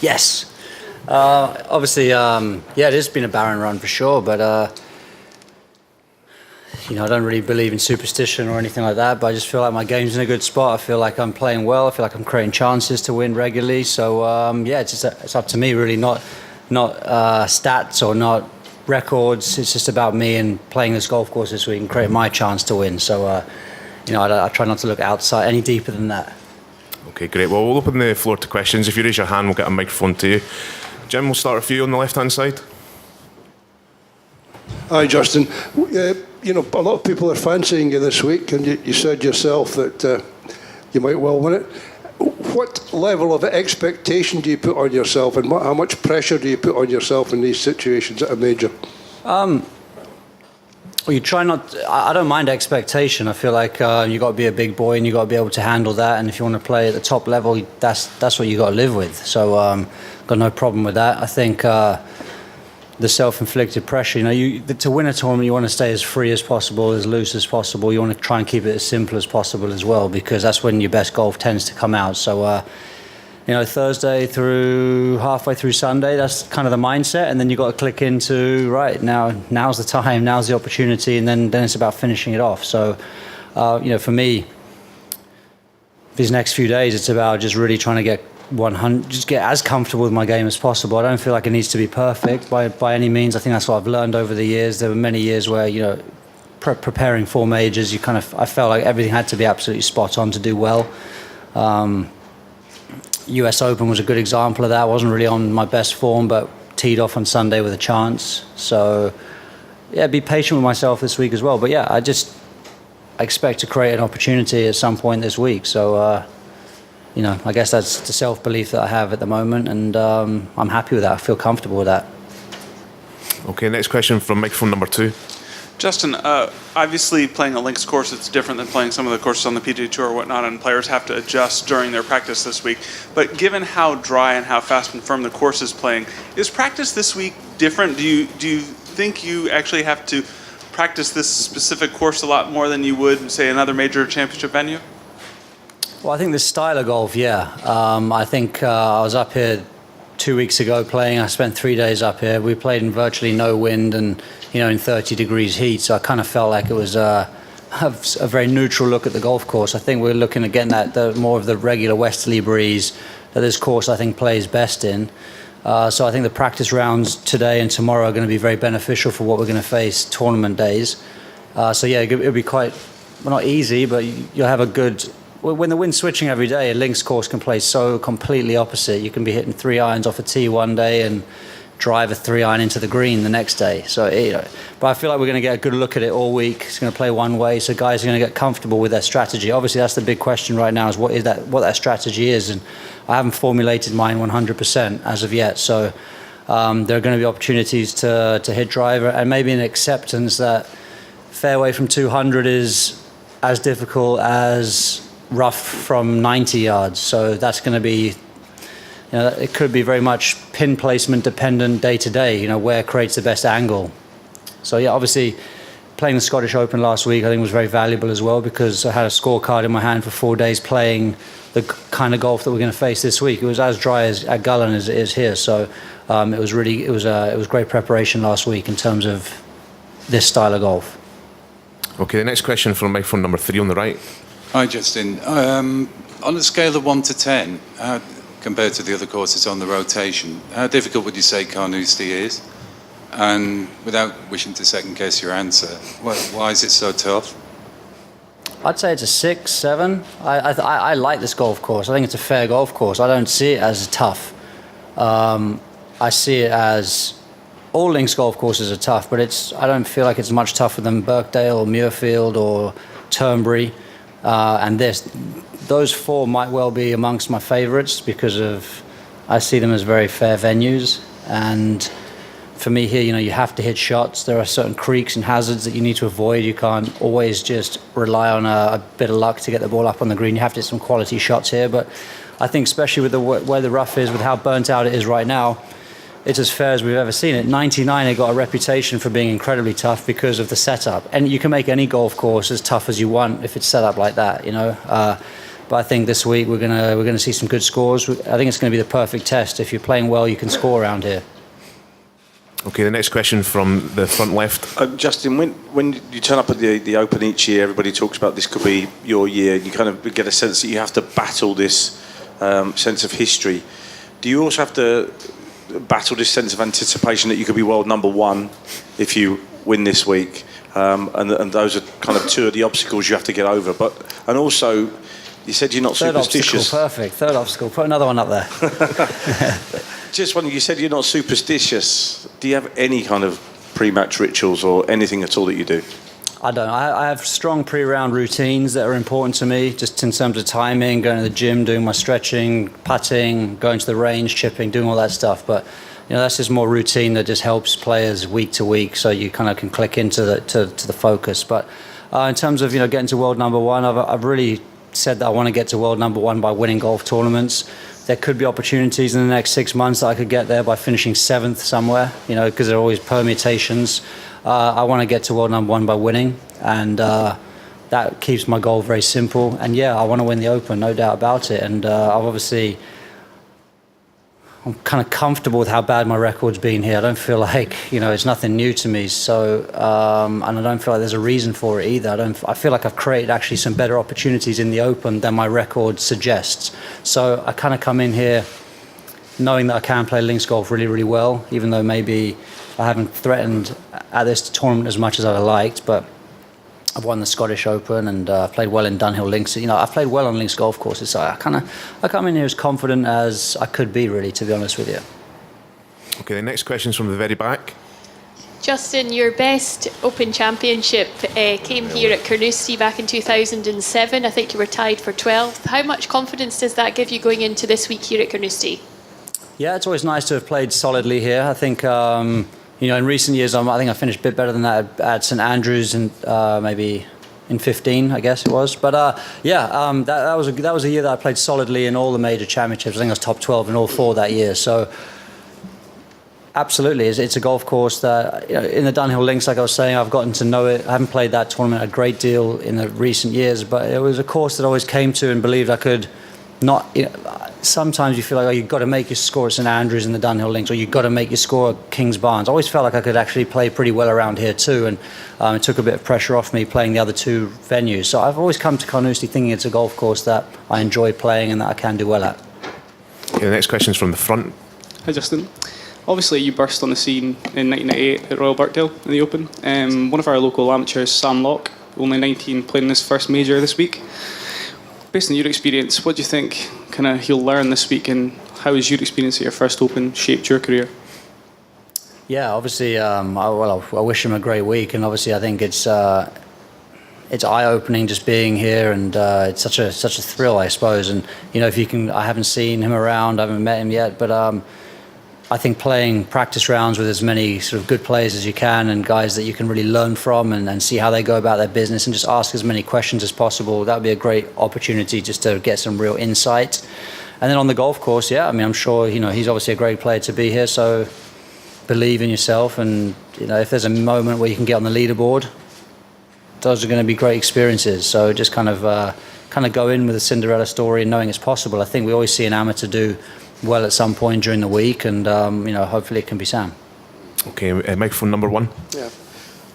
Yes. Obviously, it has been a barren run for sure, but I don't really believe in superstition or anything like that, but I just feel like my game's in a good spot. I feel like I'm playing well. I feel like I'm creating chances to win regularly. So, it's up to me, really, not stats or not records. It's just about me and playing this golf course this week and creating my chance to win. So, I try not to look outside any deeper than that. Okay, great. Well, we'll open the floor to questions. If you raise your hand, we'll get a microphone to you. Jim, we'll start with you on the left-hand side. Hi, Justin. A lot of people are fancying you this week, and you said yourself that you might well win it. What level of expectation do you put on yourself, and how much pressure do you put on yourself in these situations at a major? Well, you try not. I don't mind expectation. I feel like you got to be a big boy and you got to be able to handle that. And if you want to play at the top level, that's what you got to live with. So, got no problem with that. I think the self-inflicted pressure. To win a tournament, you want to stay as free as possible, as loose as possible. You want to try and keep it as simple as possible as well, because that's when your best golf tends to come out. So, Thursday through halfway through Sunday, that's kind of the mindset, and then you got to click into right now's the time, now's the opportunity, and then it's about finishing it off. So, for me, these next few days, it's about just really trying to get 100, just get as comfortable with my game as possible. I don't feel like it needs to be perfect by any means. I think that's what I've learned over the years. There were many years where preparing for majors, I felt like everything had to be absolutely spot on to do well. US Open was a good example of that. I wasn't really on my best form, but teed off on Sunday with a chance. So, be patient with myself this week as well. But I expect to create an opportunity at some point this week. So, I guess that's the self-belief that I have at the moment, and I'm happy with that. I feel comfortable with that. Okay, next question from microphone number 2. Justin, obviously playing a links course, it's different than playing some of the courses on the PGA Tour or whatnot, and players have to adjust during their practice this week. But given how dry and how fast and firm the course is playing, is practice this week different? Do you think you actually have to practice this specific course a lot more than you would, say, another major championship venue? Well, I think this style of golf, I think I was up here 2 weeks ago playing. I spent 3 days up here. We played in virtually no wind and in 30 degrees heat, so I kind of felt like it was a very neutral look at the golf course. I think we're looking at getting more of the regular westerly breeze that this course, I think, plays best in. So I think the practice rounds today and tomorrow are going to be very beneficial for what we're going to face tournament days. It'll be quite, not easy, but you'll have a good... When the wind's switching every day, a links course can play so completely opposite. You can be hitting 3 irons off a tee one day and drive a 3 iron into the green the next day. So, but I feel like we're going to get a good look at it all week. It's going to play one way, so guys are going to get comfortable with their strategy. Obviously, that's the big question right now: is what that strategy is, and I haven't formulated mine 100% as of yet. So, there are going to be opportunities to hit driver, and maybe an acceptance that fairway from 200 is as difficult as rough from 90 yards. So that's going to be, it could be very much pin placement dependent day to day, where creates the best angle. So obviously playing the Scottish Open last week, I think was very valuable as well, because I had a scorecard in my hand for 4 days playing the kind of golf that we're going to face this week. It was as dry as at Gullen as it is here. So it was great preparation last week in terms of this style of golf. Okay, the next question from microphone number 3 on the right. Hi, Justin. On a scale of 1 to 10, compared to the other courses on the rotation, how difficult would you say Carnoustie is? And without wishing to second-guess your answer, why is it so tough? I'd say it's a 6, 7. I like this golf course. I think it's a fair golf course. I don't see it as tough. I see it as... All links golf courses are tough, but I don't feel like it's much tougher than Birkdale or Muirfield or Turnberry. And those 4 might well be amongst my favourites because I see them as very fair venues. And for me here, you have to hit shots. There are certain creeks and hazards that you need to avoid. You can't always just rely on a bit of luck to get the ball up on the green. You have to hit some quality shots here. But I think especially with where the rough is, with how burnt out it is right now, it's as fair as we've ever seen it. 99, they got a reputation for being incredibly tough because of the setup. And you can make any golf course as tough as you want if it's set up like that, But I think this week we're gonna see some good scores. I think it's going to be the perfect test. If you're playing well, you can score around here. Okay, the next question from the front left. Justin, when you turn up at the Open each year, everybody talks about this could be your year. You kind of get a sense that you have to battle this sense of history. Do you also have to battle this sense of anticipation that you could be world number one if you win this week? And those are kind of two of the obstacles you have to get over. And also, you said you're not superstitious. Third obstacle, perfect. Third obstacle. Put another one up there. Just wondering, you said you're not superstitious. Do you have any kind of pre-match rituals or anything at all that you do? I don't. I have strong pre-round routines that are important to me, just in terms of timing, going to the gym, doing my stretching, putting, going to the range, chipping, doing all that stuff. But that's just more routine that just helps players week to week, so you kind of can click into the focus. But in terms of getting to world number one, I've really said that I want to get to world number one by winning golf tournaments. There could be opportunities in the next 6 months that I could get there by finishing 7th somewhere, because there are always permutations. I want to get to world number one by winning, and that keeps my goal very simple. And I want to win the Open, no doubt about it. And I'm kind of comfortable with how bad my record's been here. I don't feel like it's nothing new to me. So and I don't feel like there's a reason for it either. I feel like I've created actually some better opportunities in the Open than my record suggests. So I kind of come in here knowing that I can play links golf really, really well, even though maybe I haven't threatened at this tournament as much as I'd liked. But I've won the Scottish Open and played well in Dunhill Links. I've played well on links golf courses. So I come in here as confident as I could be, really, to be honest with you. Okay, the next question's from the very back. Justin, your best Open Championship came here at Carnoustie back in 2007. I think you were tied for 12th. How much confidence does that give you going into this week here at Carnoustie? Yeah, it's always nice to have played solidly here. I think, in recent years, I think I finished a bit better than that at St Andrews, and maybe in 15, I guess it was. But that was a year that I played solidly in all the major championships. I think I was top 12 in all 4 that year. So absolutely, it's a golf course that in the Dunhill Links, like I was saying, I've gotten to know it. I haven't played that tournament a great deal in the recent years, but it was a course that I always came to and believed I could not. Sometimes you feel like, you've got to make your score at St Andrews in the Dunhill Links, or you've got to make your score at Kings Barnes. I always felt like I could actually play pretty well around here too, and it took a bit of pressure off me playing the other 2 venues. So I've always come to Carnoustie thinking it's a golf course that I enjoy playing and that I can do well at. Okay, the next question's from the front. Hi Justin. Obviously you burst on the scene in 1998 at Royal Birkdale in the Open. One of our local amateurs, Sam Locke, only 19, playing his first major this week. Based on your experience, what do you think he'll learn this week, and how has your experience at your first Open shaped your career? Yeah, obviously, I wish him a great week, and obviously I think it's eye-opening just being here, and it's such a thrill, I suppose. And I haven't seen him around, I haven't met him yet, but I think playing practice rounds with as many sort of good players as you can, and guys that you can really learn from and see how they go about their business, and just ask as many questions as possible, that would be a great opportunity just to get some real insight. And then on the golf course, I'm sure he's obviously a great player to be here, so believe in yourself, and if there's a moment where you can get on the leaderboard, those are going to be great experiences. So just kind of go in with a Cinderella story and knowing it's possible. I think we always see an amateur do well at some point during the week, and hopefully it can be Sam. Okay, microphone number 1. Yeah,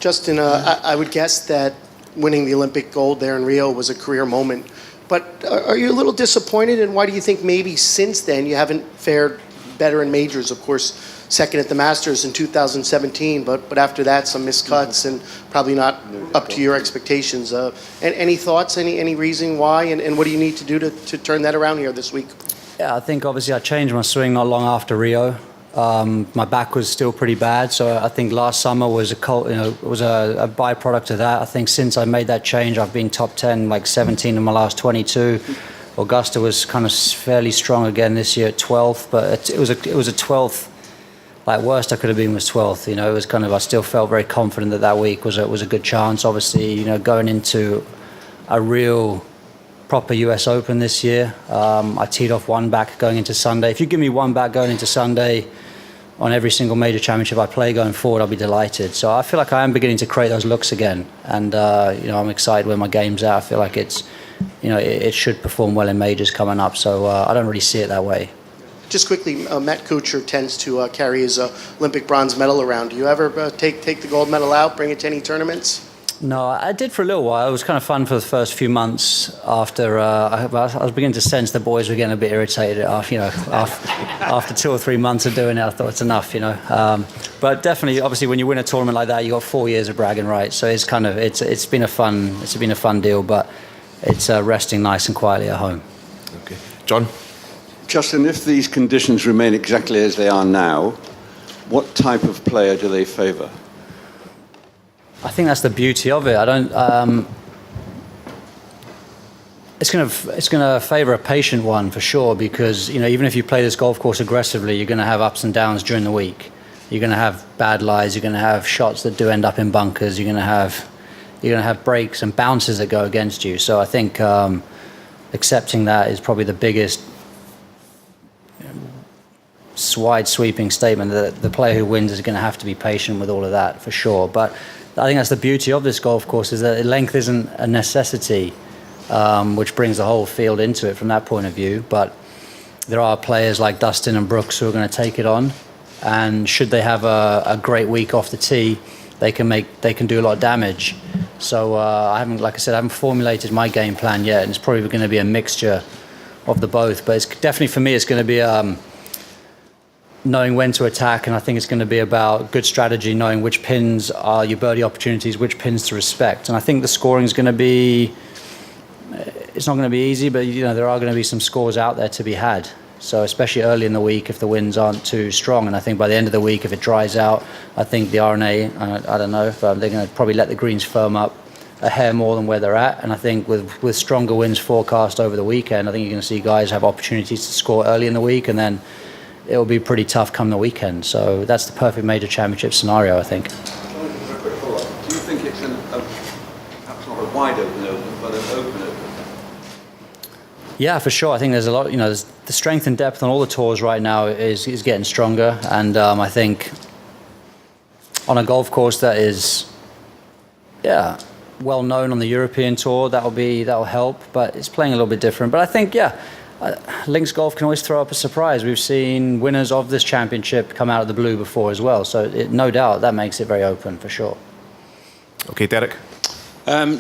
Justin, I would guess that winning the Olympic gold there in Rio was a career moment, but are you a little disappointed, and why do you think maybe since then you haven't fared better in majors? Of course, second at the Masters in 2017, but after that some missed cuts and probably not up to your expectations. And any thoughts, any reason why, and what do you need to do to turn that around here this week? Yeah, I think obviously I changed my swing not long after Rio. My back was still pretty bad, so I think last summer was a byproduct of that. I think since I made that change, I've been top 10, like 17 in my last 22. Augusta was kind of fairly strong again this year at 12th, but it was a 12th. Like worst I could have been was 12th. It was kind of, I still felt very confident that week was a good chance. Obviously, going into a real proper US Open this year. I teed off 1 back going into Sunday. If you give me 1 back going into Sunday on every single major championship I play going forward, I'll be delighted. So I feel like I am beginning to create those looks again, and I'm excited where my game's at. I feel like it's it should perform well in majors coming up. So I don't really see it that way. Just quickly, Matt Kuchar tends to carry his Olympic bronze medal around. Do you ever take the gold medal out, bring it to any tournaments? No, I did for a little while. It was kind of fun for the first few months after I was beginning to sense the boys were getting a bit irritated after 2 or 3 months of doing it. I thought it's enough, But definitely, obviously, when you win a tournament like that, you got 4 years of bragging rights. So it's been a fun deal, but it's resting nice and quietly at home. Okay, John. Justin, if these conditions remain exactly as they are now, what type of player do they favour? I think that's the beauty of it. I don't. It's going to favour a patient one for sure, because even if you play this golf course aggressively, you're going to have ups and downs during the week. You're going to have bad lies. You're going to have shots that do end up in bunkers. You're going to have breaks and bounces that go against you. So I think accepting that is probably the biggest wide sweeping statement, that the player who wins is going to have to be patient with all of that for sure. But I think that's the beauty of this golf course, is that length isn't a necessity, which brings the whole field into it from that point of view. But there are players like Dustin and Brooks who are going to take it on, and should they have a great week off the tee, they can do a lot of damage. So I haven't formulated my game plan yet, and it's probably going to be a mixture of the both. But it's definitely, for me, it's going to be knowing when to attack, and I think it's going to be about good strategy, knowing which pins are your birdie opportunities, which pins to respect. And I think the scoring is going to be, it's not going to be easy, but there are going to be some scores out there to be had. So especially early in the week, if the winds aren't too strong, and I think by the end of the week, if it dries out, I think the RNA, I don't know, if they're going to probably let the greens firm up a hair more than where they're at. And I think with stronger winds forecast over the weekend, I think you're going to see guys have opportunities to score early in the week, and then it'll be pretty tough come the weekend. So that's the perfect major championship scenario, I think. Do you think it's perhaps not a wide open, but an open? Yeah, for sure. I think there's a lot, there's the strength and depth on all the tours right now is getting stronger. And I think on a golf course that is, well known on the European tour, that'll help, but it's playing a little bit different. But I think, links golf can always throw up a surprise. We've seen winners of this championship come out of the blue before as well. So no doubt that makes it very open for sure. Okay, Derek.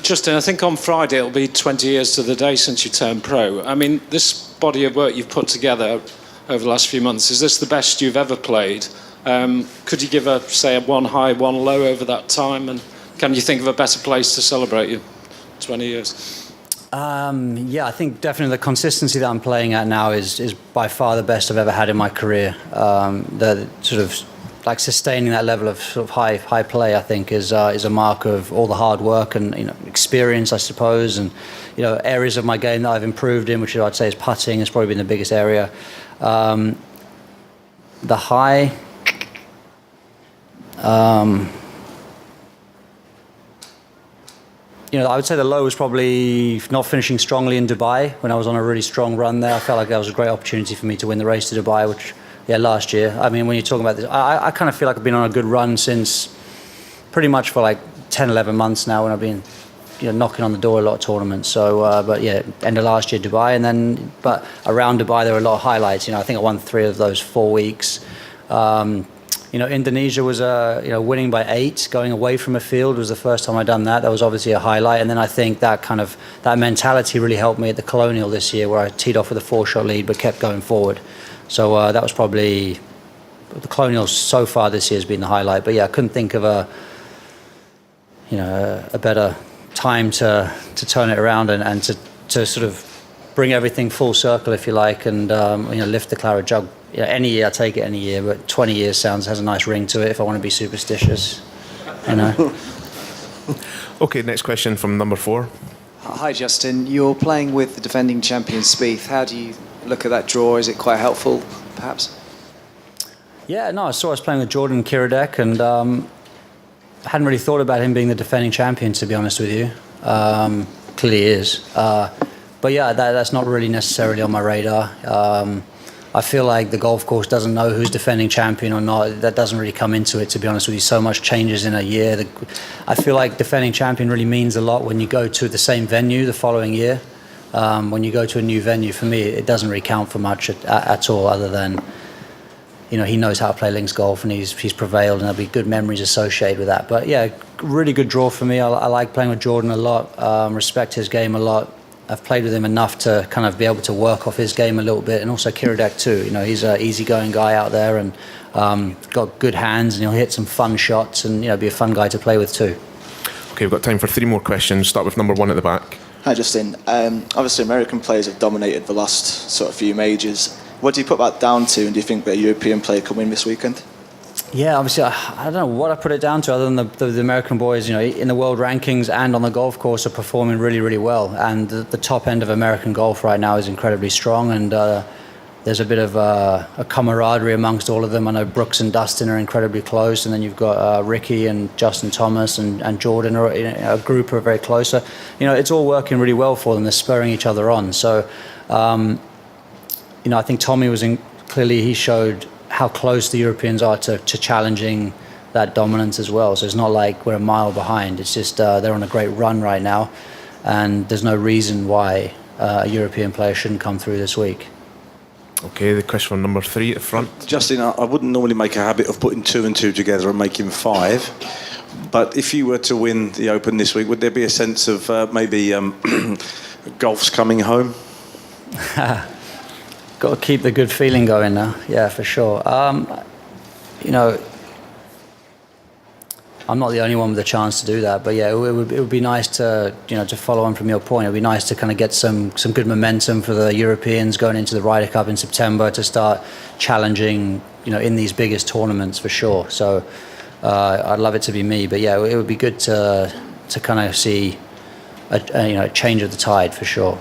Justin, I think on Friday it'll be 20 years to the day since you turned pro. I mean, this body of work you've put together over the last few months, is this the best you've ever played? Could you give a one high, one low over that time? And can you think of a better place to celebrate your 20 years? I think definitely the consistency that I'm playing at now is by far the best I've ever had in my career. The sort of like sustaining that level of sort of high play, I think, is a mark of all the hard work and experience, I suppose, and areas of my game that I've improved in, which I'd say is putting, has probably been the biggest area. The high. I would say the low was probably not finishing strongly in Dubai when I was on a really strong run there. I felt like that was a great opportunity for me to win the race to Dubai, which, last year. I mean, when you're talking about this, I kind of feel like I've been on a good run since pretty much for like 10, 11 months now, when I've been, knocking on the door a lot of tournaments. So, end of last year, Dubai, but around Dubai, there were a lot of highlights. I think I won 3 of those 4 weeks. Indonesia was winning by 8, going away from a field was the first time I'd done that. That was obviously a highlight. And then I think that mentality really helped me at the Colonial this year, where I teed off with a 4-shot lead but kept going forward. So that was probably the Colonial so far this year has been the highlight. But I couldn't think of a better time to turn it around and to sort of bring everything full circle, if you like, and lift the claret jug. Any year, I take it any year, but 20 years has a nice ring to it if I want to be superstitious. Okay, next question from number 4. Hi, Justin. You're playing with the defending champion Spieth. How do you look at that draw? Is it quite helpful, perhaps? Yeah, no, I saw us playing with Jordan Kiradek, and I hadn't really thought about him being the defending champion, to be honest with you. Clearly he is. But that's not really necessarily on my radar. I feel like the golf course doesn't know who's defending champion or not. That doesn't really come into it, to be honest with you. So much changes in a year. I feel like defending champion really means a lot when you go to the same venue the following year. when you go to a new venue, for me, it doesn't really count for much at all, other than, you know, he knows how to play links golf, and he's prevailed, and there'll be good memories associated with that. But yeah, really good draw for me. I like playing with Jordan a lot, respect his game a lot. I've played with him enough to kind of be able to work off his game a little bit, and also Kiradek too. You know, he's an easygoing guy out there, and got good hands, and he'll hit some fun shots, and, you know, be a fun guy to play with too. Okay, we've got time for 3 more questions. Start with number 1 at the back. Hi, Justin. Obviously, American players have dominated the last sort of few majors. What do you put that down to, and do you think that a European player could win this weekend? Yeah, obviously, I don't know what I put it down to, other than the American boys, you know, in the world rankings and on the golf course, are performing really, really well. And the top end of American golf right now is incredibly strong, and there's a bit of a camaraderie amongst all of them. I know Brooks and Dustin are incredibly close, and then you've got Ricky and Justin Thomas and Jordan are a group who are very close. So, you know, it's all working really well for them. They're spurring each other on. So, you know, I think Tommy clearly he showed how close the Europeans are to challenging that dominance as well. So it's not like we're a mile behind. It's just they're on a great run right now, and there's no reason why a European player shouldn't come through this week. Okay, the question for number 3 at the front. Justin, I wouldn't normally make a habit of putting 2 and 2 together and making 5. But if you were to win the Open this week, would there be a sense of maybe golf's coming home? Got to keep the good feeling going now. Yeah, for sure. You know, I'm not the only one with a chance to do that, but yeah, it would be nice to, you know, to follow on from your point. It would be nice to kind of get some good momentum for the Europeans going into the Ryder Cup in September, to start challenging, you know, in these biggest tournaments for sure. So I'd love it to be me, but yeah, it would be good to kind of see a change of the tide for sure.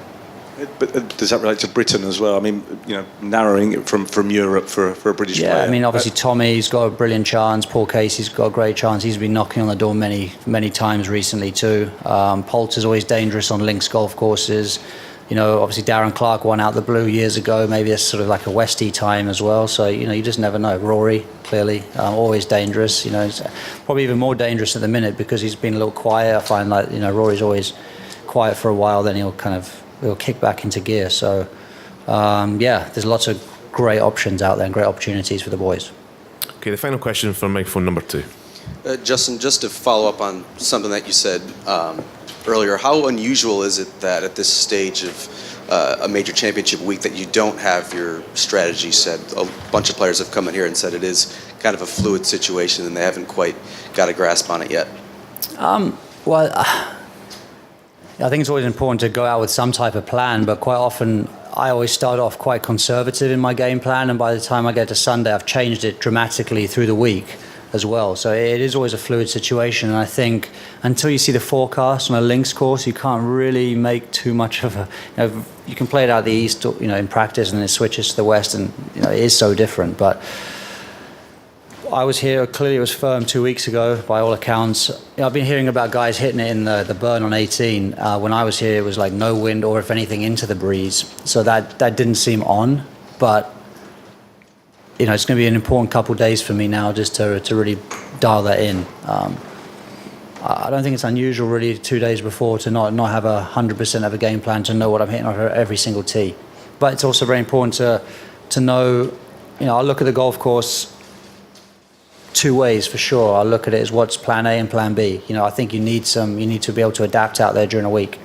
But does that relate to Britain as well? I mean, you know, narrowing it from Europe for a British player. Yeah, I mean, obviously Tommy's got a brilliant chance. Paul Casey's got a great chance. He's been knocking on the door many times recently too. Poulter's always dangerous on links golf courses. You know, obviously Darren Clark won out the blue years ago. Maybe it's sort of like a Westie time as well. So, you know, you just never know. Rory, clearly, always dangerous. You know, he's probably even more dangerous at the minute because he's been a little quiet. I find, like, you know, Rory's always quiet for a while, then he'll kick back into gear. So, yeah, there's lots of great options out there and great opportunities for the boys. Okay, the final question for microphone number 2. Justin, just to follow up on something that you said earlier, how unusual is it that at this stage of a major championship week that you don't have your strategy set? A bunch of players have come in here and said it is kind of a fluid situation and they haven't quite got a grasp on it yet. Well, I think it's always important to go out with some type of plan, but quite often I always start off quite conservative in my game plan, and by the time I get to Sunday, I've changed it dramatically through the week as well. So it is always a fluid situation, and I think until you see the forecast on a links course, you can't really make too much of a. You know, you can play it out the east, you know, in practice, and then it switches to the west, and, you know, it is so different. But I was here, clearly it was firm 2 weeks ago, by all accounts. You know, I've been hearing about guys hitting it in the burn on 18. When I was here, it was like no wind, or if anything, into the breeze. So that didn't seem on. But, you know, it's going to be an important couple of days for me now just to really dial that in. I don't think it's unusual, really, 2 days before to not have 100% of a game plan, to know what I'm hitting on every single tee. But it's also very important to know, you know, I look at the golf course 2 ways for sure. I'll look at it as what's plan A and plan B. You know, I think you need to be able to adapt out there during a week.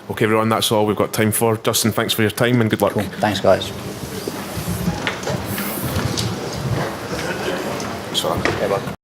Okay, everyone, that's all we've got time for. Justin, thanks for your time and good luck. Cool. Thanks, guys. Okay, bud.